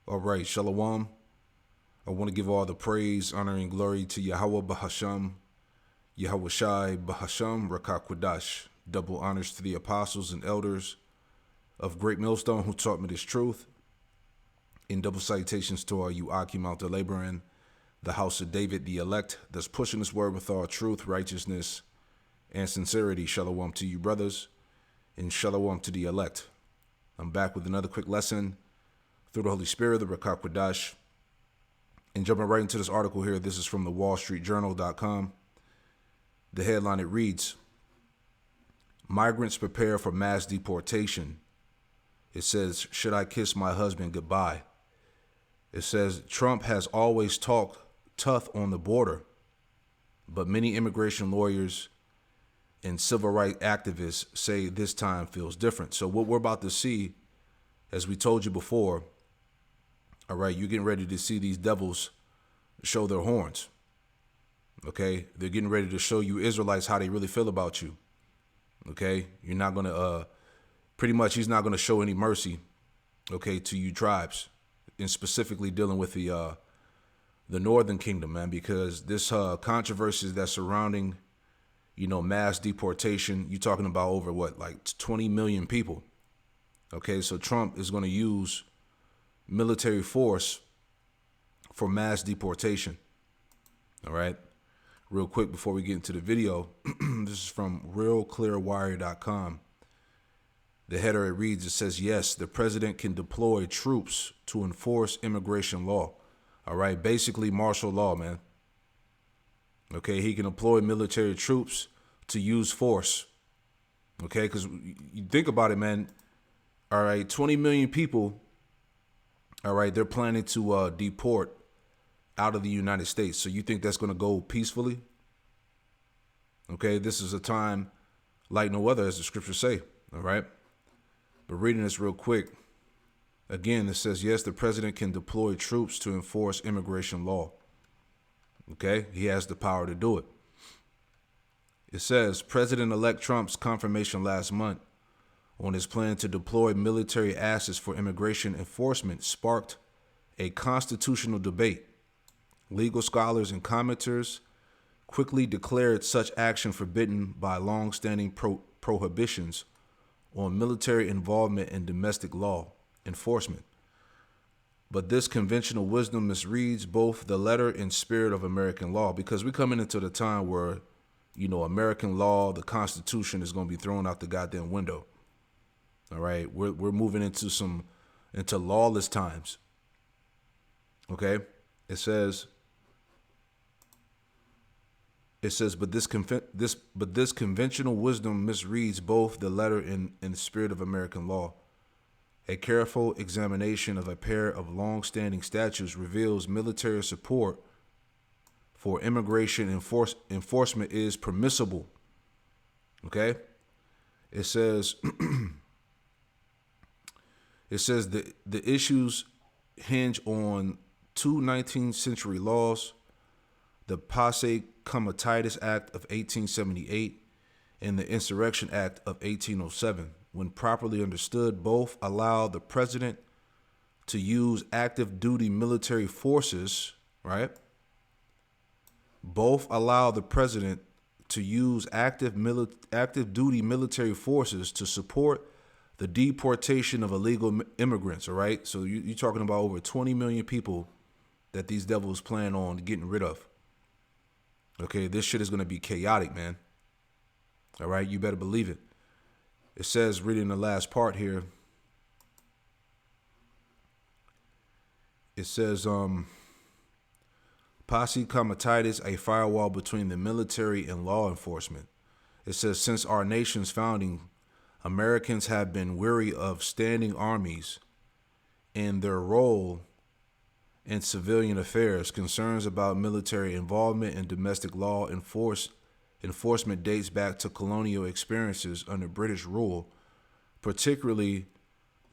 All right, Shalom. I want to give all the praise, honor, and glory to Yahweh Bahasham, Yahweh Shai Bahasham, Rakakwadash. Double honors to the apostles and elders of Great Millstone who taught me this truth. And double salutations to all you Akim out there laboring, the house of David, the elect, that's pushing this word with all truth, righteousness, and sincerity. Shalom to you, brothers, and shalom to the elect. I'm back with another quick lesson through the Holy Spirit, the Rakakwadash. And jumping right into this article here, this is from the wallstreetjournal.com. The headline, it reads, Migrants prepare for mass deportation. It says, should I kiss my husband goodbye? It says, Trump has always talked tough on the border, but many immigration lawyers and civil rights activists say this time feels different. So what we're about to see, as we told you before, all right, you're getting ready to see these devils show their horns. Okay, they're getting ready to show you Israelites how they really feel about you. Okay, you're not going to, pretty much he's not going to show any mercy, okay, to you tribes, and specifically dealing with the Northern Kingdom, man, because this controversy that's surrounding, mass deportation, you're talking about over what, like 20 million people. Okay, so Trump is going to use military force for mass deportation. All right. Real quick before we get into the video, this is from realclearwire.com. The header, it reads, it says, yes, the president can deploy troops to enforce immigration law. All right. Basically martial law, man. Okay. He can deploy military troops to use force. Okay. Because you think about it, man. All right. 20 million people. All right. They're planning to deport out of the United States. So you think that's going to go peacefully? Okay, this is a time like no other, as the scriptures say. All right. But reading this real quick, again, it says, yes, the president can deploy troops to enforce immigration law. Okay, he has the power to do it. It says, President-elect Trump's confirmation last month on his plan to deploy military assets for immigration enforcement sparked a constitutional debate. Legal scholars and commenters quickly declared such action forbidden by long-standing prohibitions on military involvement in domestic law enforcement. But this conventional wisdom misreads both the letter and spirit of American law, because we're coming into the time where, American law, the Constitution is going to be thrown out the goddamn window. All right, we're moving into lawless times. Okay, it says, but this conventional wisdom misreads both the letter and the spirit of American law. A careful examination of a pair of long-standing statutes reveals military support for immigration enforcement is permissible. Okay, it says the issues hinge on two 19th century laws, the Posse Comitatus Act of 1878 and the Insurrection Act of 1807. When properly understood, both allow the president to use active duty military forces, right? Both allow the president to use active duty military forces to support the deportation of illegal immigrants, all right? So you're talking about over 20 million people that these devils plan on getting rid of. Okay, this shit is going to be chaotic, man. All right, you better believe it. It says, reading the last part here, it says, Posse Comitatus, a firewall between the military and law enforcement. It says, since our nation's founding, Americans have been weary of standing armies and their role in civilian affairs. Concerns about military involvement in domestic law enforcement dates back to colonial experiences under British rule, particularly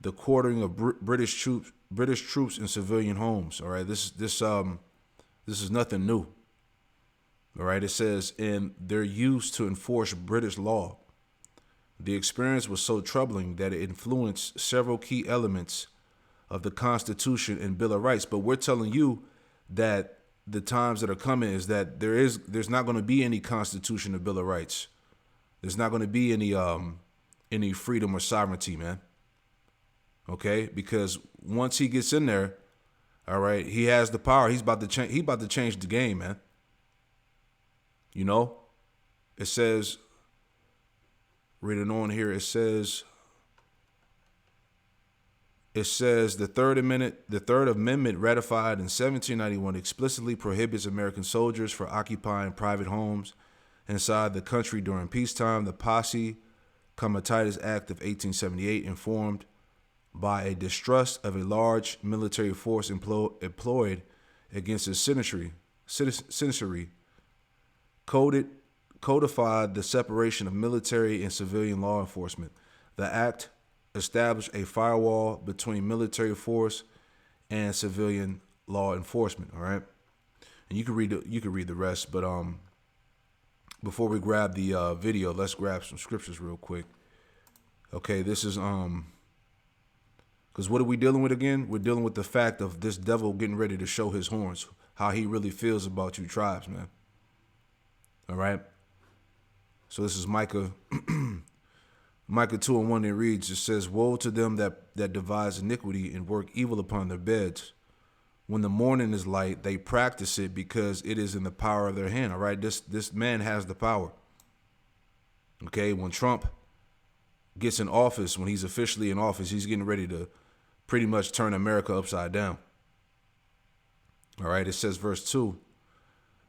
the quartering of British troops in civilian homes. All right, this is nothing new. All right, it says, and they're used to enforce British law. The experience was so troubling that it influenced several key elements of the Constitution and Bill of Rights. But we're telling you that the times that are coming is that there's not going to be any Constitution or Bill of Rights. There's not going to be any freedom or sovereignty, man. Okay, because once he gets in there, all right, he has the power. He's about to change. He's about to change the game, man. You know, it says, reading on here, it says the Third Amendment ratified in 1791 explicitly prohibits American soldiers from occupying private homes inside the country during peacetime. The Posse Comitatus Act of 1878, informed by a distrust of a large military force employed against the citizenry, codified the separation of military and civilian law enforcement. The act established a firewall between military force and civilian law enforcement. All right, and you can read the rest. But before we grab the video, let's grab some scriptures real quick. Okay, this is because what are we dealing with again? We're dealing with the fact of this devil getting ready to show his horns, how he really feels about you tribes, man. All right. So this is Micah, Micah 2:1. It reads, it says, "Woe to them that devise iniquity and work evil upon their beds. When the morning is light, they practice it because it is in the power of their hand." All right. This man has the power. Okay. When Trump gets in office, when he's officially in office, he's getting ready to pretty much turn America upside down. All right. It says verse 2,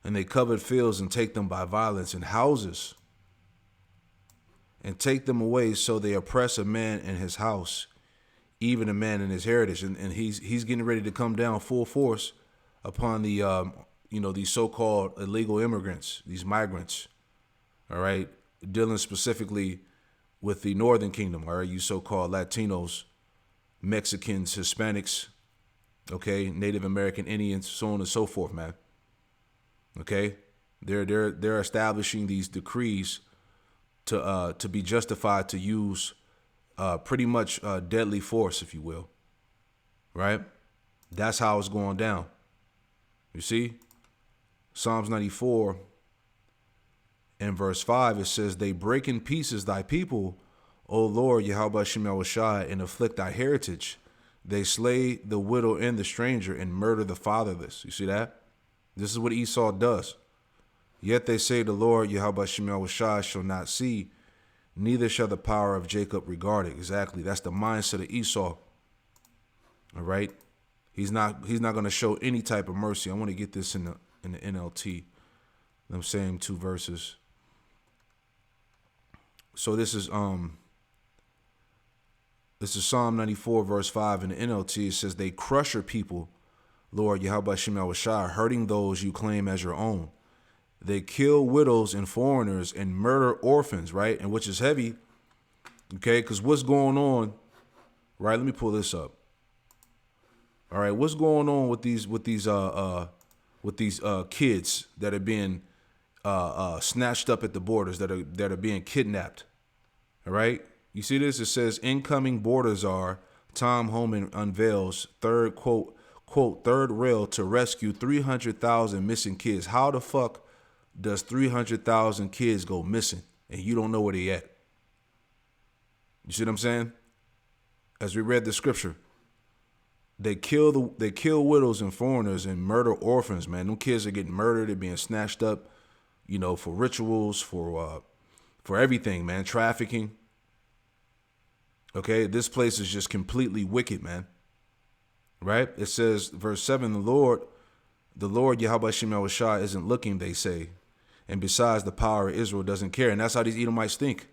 "And they covered fields and take them by violence, and houses and take them away. So they oppress a man in his house, even a man in his heritage." And he's getting ready to come down full force upon the these so-called illegal immigrants, these migrants. All right, dealing specifically with the Northern Kingdom. All right, you so-called Latinos, Mexicans, Hispanics, okay, Native American Indians, so on and so forth, man. Okay, they're establishing these decrees to be justified to use pretty much deadly force, if you will. Right? That's how it's going down. You see? Psalms 94 and verse 5, it says, "They break in pieces thy people, O Lord, Yahweh Shem Yahushai, and afflict thy heritage. They slay the widow and the stranger and murder the fatherless." You see that? This is what Esau does. "Yet they say, the Lord, Yahweh Shem Yahushai, shall not see, neither shall the power of Jacob regard it." Exactly. That's the mindset of Esau. All right. He's not going to show any type of mercy. I want to get this in the NLT. I'm saying 2 verses. So this is Psalm 94 verse 5 in the NLT. It says, "They crush your people, Lord Yahweh Shem Yahushai, hurting those you claim as your own. They kill widows and foreigners and murder orphans," right? And which is heavy, okay? Because what's going on, right? Let me pull this up. All right, what's going on with these kids that are being snatched up at the borders, that are being kidnapped? All right, you see this? It says, "Incoming borders are Tom Homan unveils third third rail to rescue 300,000 missing kids." How the fuck does 300,000 kids go missing and you don't know where they at? You see what I'm saying? As we read the scripture, they kill widows and foreigners and murder orphans, man. Them kids are getting murdered. They're being snatched up, for rituals, for everything, man. Trafficking. Okay, this place is just completely wicked, man. Right? It says, verse 7, the Lord Yahweh Shem Yahushai isn't looking, they say. And besides, the power of Israel doesn't care. And that's how these Edomites think.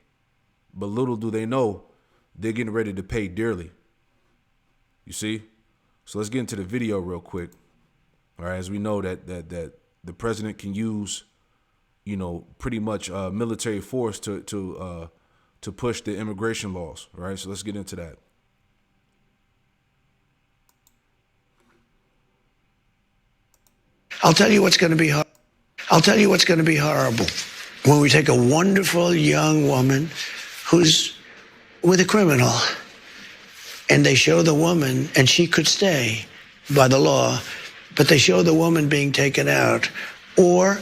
But little do they know, they're getting ready to pay dearly. You see? So let's get into the video real quick. All right, as we know that the president can use, pretty much military force to push the immigration laws. All right, so let's get into that. I'll tell you what's going to be hard. I'll tell you what's going to be horrible. When we take a wonderful young woman who's with a criminal, and they show the woman, and she could stay by the law, but they show the woman being taken out, or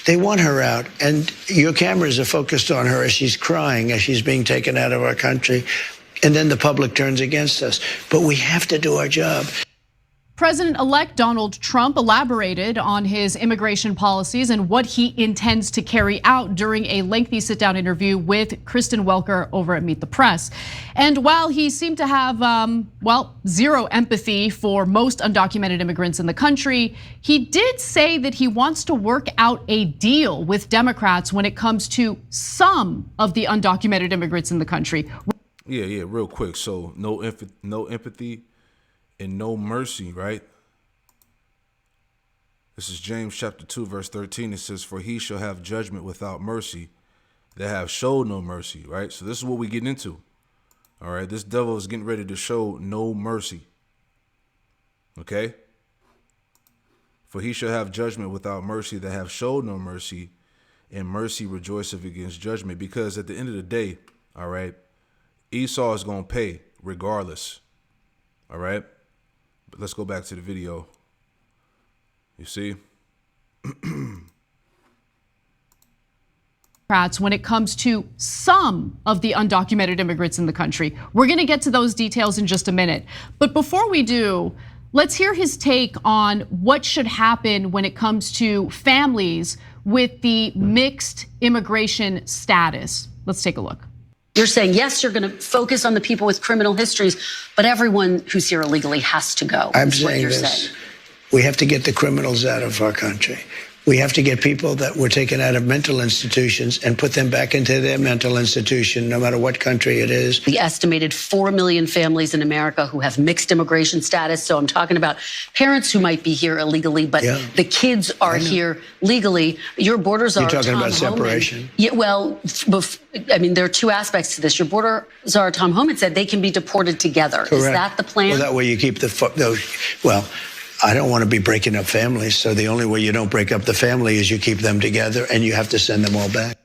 they want her out, and your cameras are focused on her as she's crying, as she's being taken out of our country, and then the public turns against us. But we have to do our job. President-elect Donald Trump elaborated on his immigration policies and what he intends to carry out during a lengthy sit-down interview with Kristen Welker over at Meet the Press. And while he seemed to have, zero empathy for most undocumented immigrants in the country, he did say that he wants to work out a deal with Democrats when it comes to some of the undocumented immigrants in the country. Yeah, real quick. So no empathy and no mercy, right? This is James chapter 2, verse 13. It says, for he shall have judgment without mercy that have showed no mercy, right? So this is what we're getting into. All right, this devil is getting ready to show no mercy. Okay? For he shall have judgment without mercy that have showed no mercy, and mercy rejoiceth against judgment. Because at the end of the day, all right, Esau is going to pay regardless. All right? But let's go back to the video. You see? When it comes to some of the undocumented immigrants in the country. We're going to get to those details in just a minute. But before we do, let's hear his take on what should happen when it comes to families with the mixed immigration status. Let's take a look. You're saying, yes, you're going to focus on the people with criminal histories, but everyone who's here illegally has to go. I'm saying this. We have to get the criminals out of our country. We have to get people that were taken out of mental institutions and put them back into their mental institution, no matter what country it is. The estimated 4 million families in America who have mixed immigration status. So I'm talking about parents who might be here illegally, but the kids are here legally. Your borders are. You're talking about separation? Yeah, well, I mean, there are two aspects to this. Your borders are, Tom Homan said, they can be deported together. Correct. Is that the plan? Well, that way you keep those. Well, I don't want to be breaking up families, so the only way you don't break up the family is you keep them together, and you have to send them all back.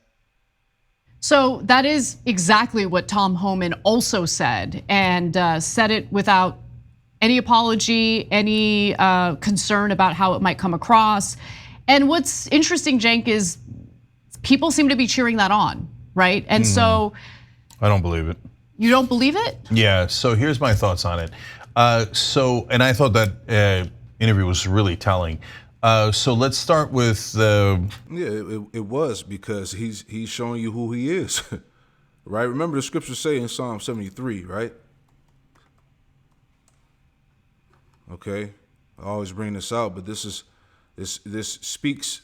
So that is exactly what Tom Homan also said, and said it without any apology, any concern about how it might come across. And what's interesting, Cenk, is people seem to be cheering that on, right? And so I don't believe it. You don't believe it? Yeah, so here's my thoughts on it. And I thought that interview was really telling. So let's start with it was, because he's showing you who he is, right? Remember the scriptures say in Psalm 73, right? Okay, I always bring this out, but this speaks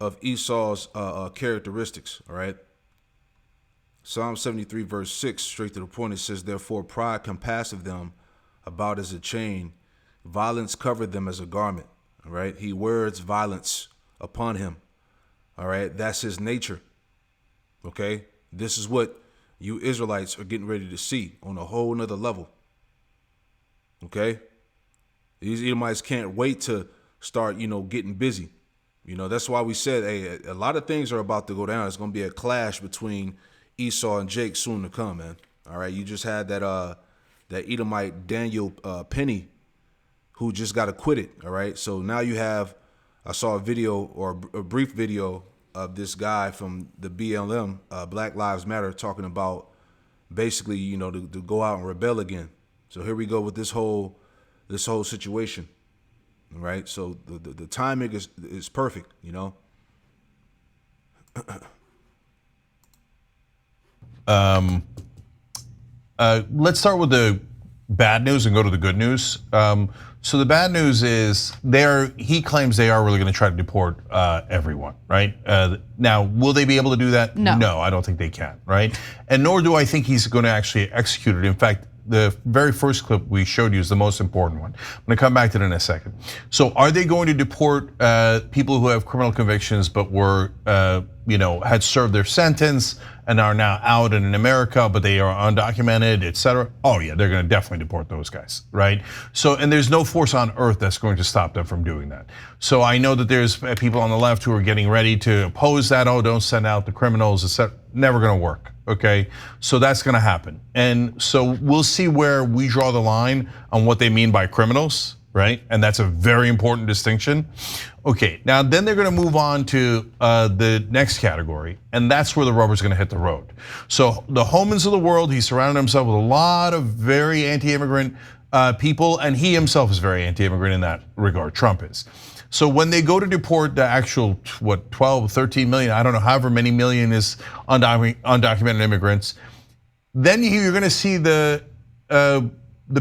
of Esau's characteristics, all right? Psalm 73 verse 6, straight to the point, it says, therefore pride compasseth them about as a chain, violence covered them as a garment. All right, he wears violence upon him. All right, that's his nature. Okay, this is what you Israelites are getting ready to see on a whole nother level. Okay, these Edomites can't wait to start, getting busy. That's why we said, hey, a lot of things are about to go down. It's going to be a clash between Esau and Jake soon to come, man. All right, you just had that Edomite Daniel Penny, who just got acquitted. All right, so now you have, I saw a video or a brief video of this guy from the BLM, Black Lives Matter, talking about basically, to go out and rebel again. So here we go with this whole situation. All right, so the timing is perfect, Let's start with the bad news and go to the good news. So the bad news is he claims they are really going to try to deport everyone, right? Now, will they be able to do that? No, I don't think they can, right? And nor do I think he's going to actually execute it. In fact, the very first clip we showed you is the most important one. I'm going to come back to it in a second. So are they going to deport people who have criminal convictions but were had served their sentence and are now out in America, but they are undocumented, et cetera. Oh yeah, they're going to definitely deport those guys, right? So, and there's no force on earth that's going to stop them from doing that. So I know that there's people on the left who are getting ready to oppose that. Oh, don't send out the criminals, et cetera. Never going to work, okay? So that's going to happen. And so we'll see where we draw the line on what they mean by criminals, right? And that's a very important distinction. Okay, now then they're gonna move on to the next category, and that's where the rubber's gonna hit the road. So the Homans of the world, he surrounded himself with a lot of very anti-immigrant people, and he himself is very anti-immigrant in that regard, Trump is. So when they go to deport the actual, 12, 13 million, I don't know, however many million is undocumented immigrants, then you're gonna see the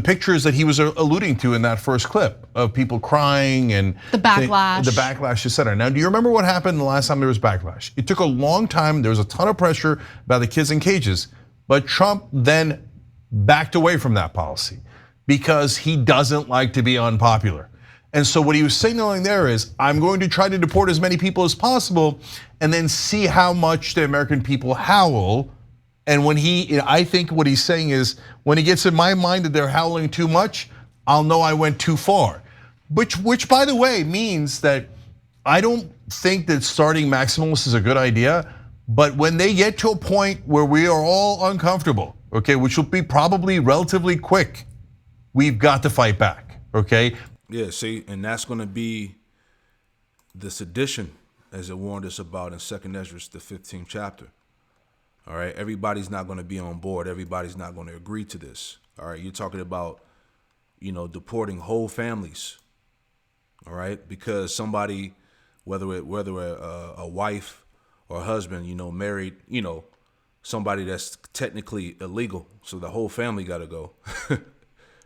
pictures that he was alluding to in that first clip of people crying and the backlash, et cetera. Now, do you remember what happened the last time there was backlash? It took a long time. There was a ton of pressure about the kids in cages, but Trump then backed away from that policy because he doesn't like to be unpopular. And so what he was signaling there is, I'm going to try to deport as many people as possible and then see how much the American people howl. And when I think what he's saying is, when he gets in my mind that they're howling too much, I'll know I went too far. Which by the way, means that I don't think that starting maximalists is a good idea, but when they get to a point where we are all uncomfortable, okay, which will be probably relatively quick, we've got to fight back, okay? Yeah, see, and that's gonna be the sedition, as it warned us about in 2nd Ezra, the 15th chapter. All right, everybody's not going to be on board. Everybody's not going to agree to this. All right, you're talking about, deporting whole families. All right, because somebody, whether a wife or a husband, married, somebody that's technically illegal, so the whole family got to go,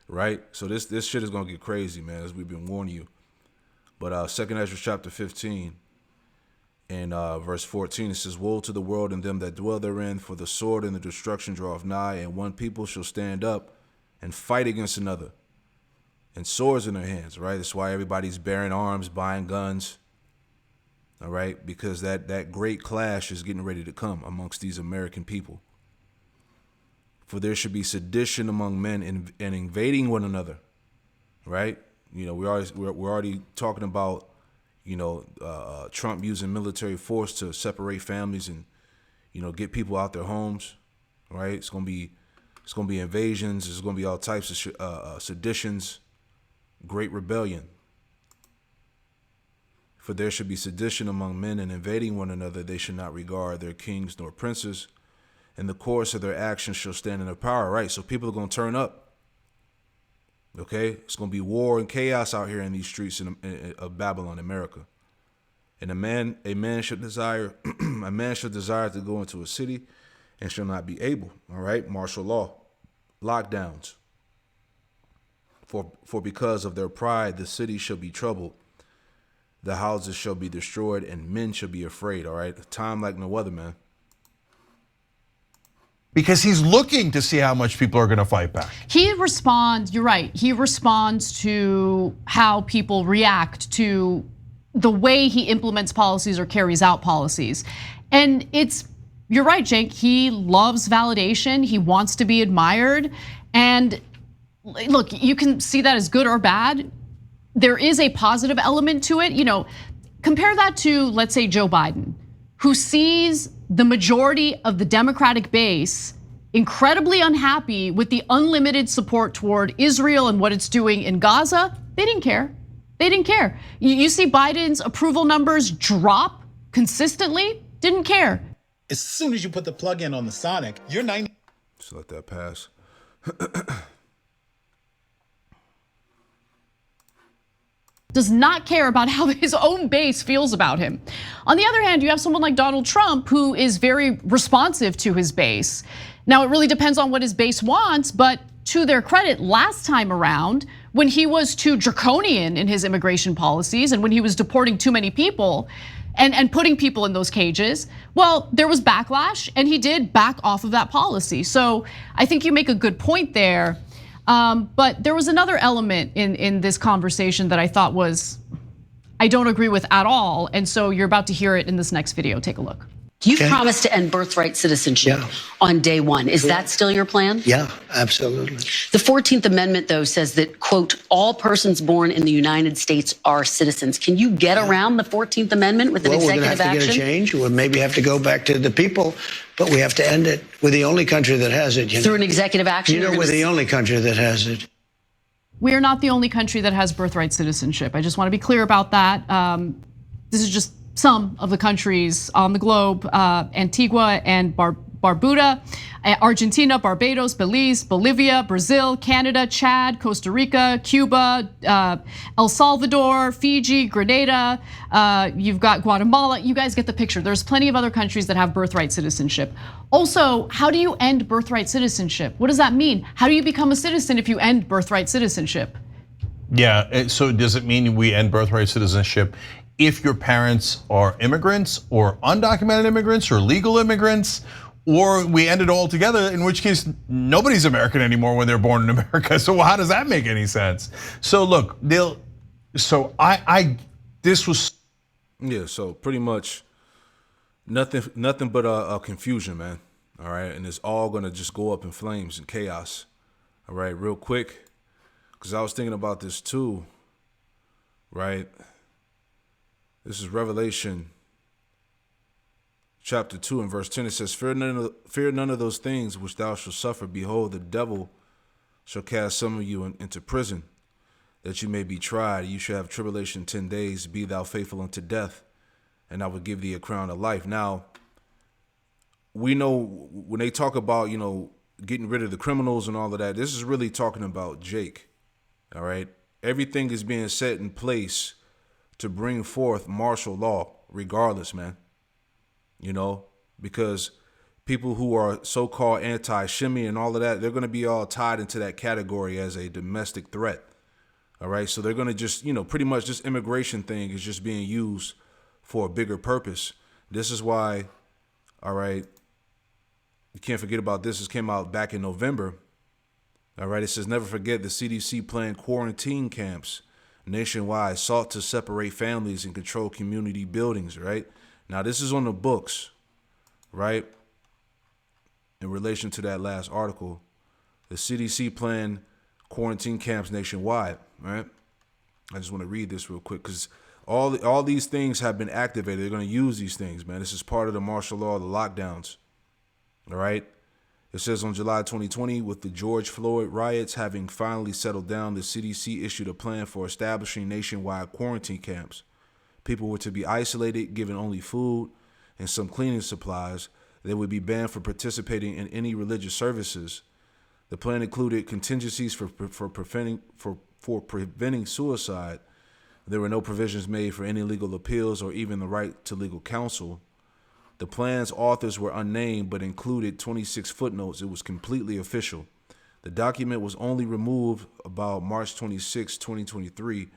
right? So this shit is going to get crazy, man, as we've been warning you. But 2nd Ezra chapter 15. In verse 14, it says, woe to the world and them that dwell therein, for the sword and the destruction draweth nigh, and one people shall stand up and fight against another, and swords in their hands, right? That's why everybody's bearing arms, buying guns, all right? Because that great clash is getting ready to come amongst these American people. For there should be sedition among men and invading one another, right? We're already talking about Trump using military force to separate families and, get people out their homes, right? It's gonna be invasions. There's gonna be all types of seditions, great rebellion. For there should be sedition among men and invading one another. They should not regard their kings nor princes. In the course of their actions shall stand in their power, right? So people are gonna turn up. Okay, it's gonna be war and chaos out here in these streets of Babylon, America. And a man should desire to go into a city and shall not be able. All right, martial law, lockdowns. For because of their pride, the city shall be troubled, the houses shall be destroyed, and men shall be afraid. All right, a time like no other, man. Because he's looking to see how much people are gonna fight back. He responds, you're right, he responds to how people react to the way he implements policies or carries out policies. And you're right, Jake, he loves validation, he wants to be admired. And look, you can see that as good or bad. There is a positive element to it. Compare that to, let's say, Joe Biden, who sees the majority of the Democratic base incredibly unhappy with the unlimited support toward Israel and what it's doing in Gaza. They didn't care. They didn't care. You see Biden's approval numbers drop consistently, didn't care. As soon as you put the plug in on the Sonic, you're 90. Just let that pass. Does not care about how his own base feels about him. On the other hand, you have someone like Donald Trump who is very responsive to his base. Now, it really depends on what his base wants, but to their credit, last time around, when he was too draconian in his immigration policies and when he was deporting too many people and putting people in those cages, well, there was backlash and he did back off of that policy. So I think you make a good point there. But there was another element in this conversation that I thought I don't agree with at all. And so you're about to hear it in this next video. Take a look. You've promised to end birthright citizenship on day one. Is that still your plan? Yeah, absolutely. The 14th Amendment, though, says that, quote, all persons born in the United States are citizens. Can you get around the 14th Amendment with an executive action? We're going to have to get a change. We'll maybe have to go back to the people, but we have to end it. We're the only country that has it. Through an executive action? We're the only country that has it. We are not the only country that has birthright citizenship. I just want to be clear about that. This is just some of the countries on the globe: Antigua and Barbuda, Argentina, Barbados, Belize, Bolivia, Brazil, Canada, Chad, Costa Rica, Cuba, El Salvador, Fiji, Grenada. You've got Guatemala. You guys get the picture. There's plenty of other countries that have birthright citizenship. Also, how do you end birthright citizenship? What does that mean? How do you become a citizen if you end birthright citizenship? Yeah, so does it mean we end birthright citizenship if your parents are immigrants or undocumented immigrants or legal immigrants, or we end it all together, in which case nobody's American anymore when they're born in America? So how does that make any sense? So look, this was. Yeah, so pretty much nothing but a confusion, man. All right, and it's all gonna just go up in flames and chaos. All right, real quick, because I was thinking about this too, right? This is Revelation chapter 2 and verse 10. It says, fear none of those things which thou shalt suffer. Behold, the devil shall cast some of you into prison, that you may be tried. You shall have tribulation 10 days. Be thou faithful unto death, and I will give thee a crown of life. Now, we know when they talk about, getting rid of the criminals and all of that, this is really talking about Jake. All right. Everything is being set in place to bring forth martial law, regardless, man. Because people who are so-called anti-shimmy and all of that, they're going to be all tied into that category as a domestic threat. All right. So they're going to just, pretty much this immigration thing is just being used for a bigger purpose. This is why, all right, you can't forget about this. This came out back in November. All right. It says, never forget the CDC planned quarantine camps nationwide sought to separate families and control community buildings, right? Now, this is on the books, right? In relation to that last article, the CDC planned quarantine camps nationwide, right? I just want to read this real quick because all these things have been activated. They're going to use these things, man. This is part of the martial law, the lockdowns, all right? It says on July 2020, with the George Floyd riots having finally settled down, the CDC issued a plan for establishing nationwide quarantine camps. People were to be isolated, given only food and some cleaning supplies. They would be banned from participating in any religious services. The plan included contingencies for preventing suicide. There were no provisions made for any legal appeals or even the right to legal counsel. The plan's authors were unnamed, but included 26 footnotes. It was completely official. The document was only removed about March 26, 2023.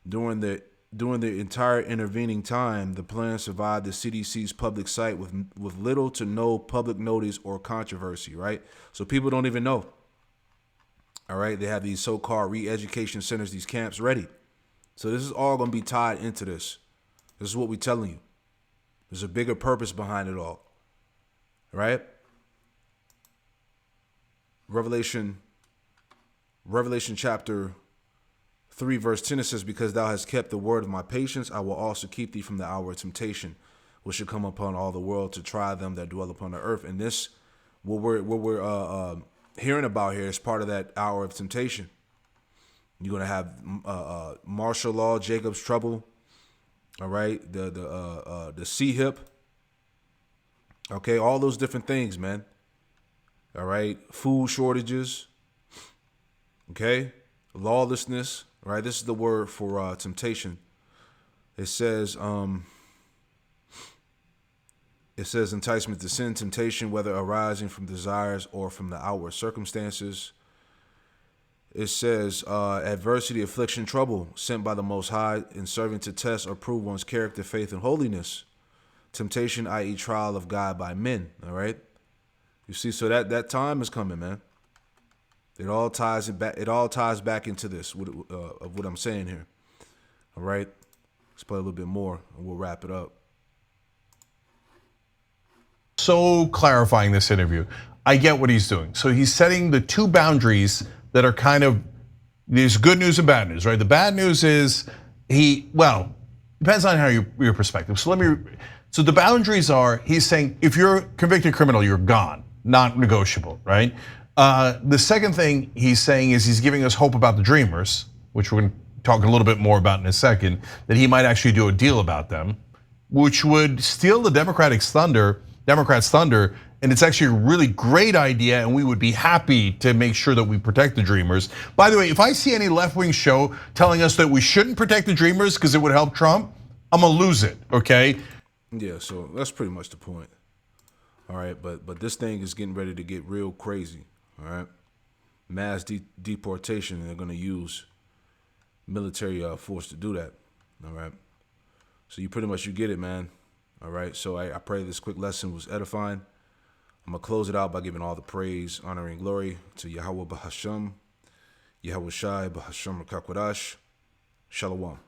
During the entire intervening time, the plan survived the CDC's public site with little to no public notice or controversy, right? So people don't even know. All right, they have these so-called re-education centers, these camps ready. So this is all going to be tied into this. This is what we're telling you. There's a bigger purpose behind it all, right? Revelation chapter 3, verse 10, it says, because thou hast kept the word of my patience, I will also keep thee from the hour of temptation, which should come upon all the world to try them that dwell upon the earth. And this, what we're hearing about here is part of that hour of temptation. You're going to have martial law, Jacob's trouble. All right, the C-hip, okay, all those different things, man. All right, food shortages, okay, lawlessness, right? This is the word for temptation. It says enticement to sin, temptation, whether arising from desires or from the outward circumstances. It says adversity, affliction, trouble sent by the Most High in serving to test or prove one's character, faith, and holiness. Temptation, i.e. trial of God by men, all right? You see, so that time is coming, man. It all ties back into this, of what I'm saying here, all right? Let's play a little bit more, and we'll wrap it up. so clarifying this interview. I get what he's doing. So he's setting the two boundaries that are kind of, there's good news and bad news, right? The bad news is depends on how your perspective. So so the boundaries are, he's saying if you're a convicted criminal, you're gone, not negotiable, right? The second thing he's saying is he's giving us hope about the Dreamers, which we're going to talk a little bit more about in a second, that he might actually do a deal about them, which would steal the Democrats' thunder, and it's actually a really great idea, and we would be happy to make sure that we protect the Dreamers. By the way, if I see any left-wing show telling us that we shouldn't protect the Dreamers because it would help Trump, I'm gonna lose it, okay? Yeah, so that's pretty much the point. All right, but this thing is getting ready to get real crazy, all right? Mass deportation, and they're gonna use military force to do that, all right? So you get it, man, all right? So I pray this quick lesson was edifying. I'm gonna close it out by giving all the praise, honor, and glory to Yahweh Bahasham, Yahweh Shai Bahasham Rakakwadash. Shalom.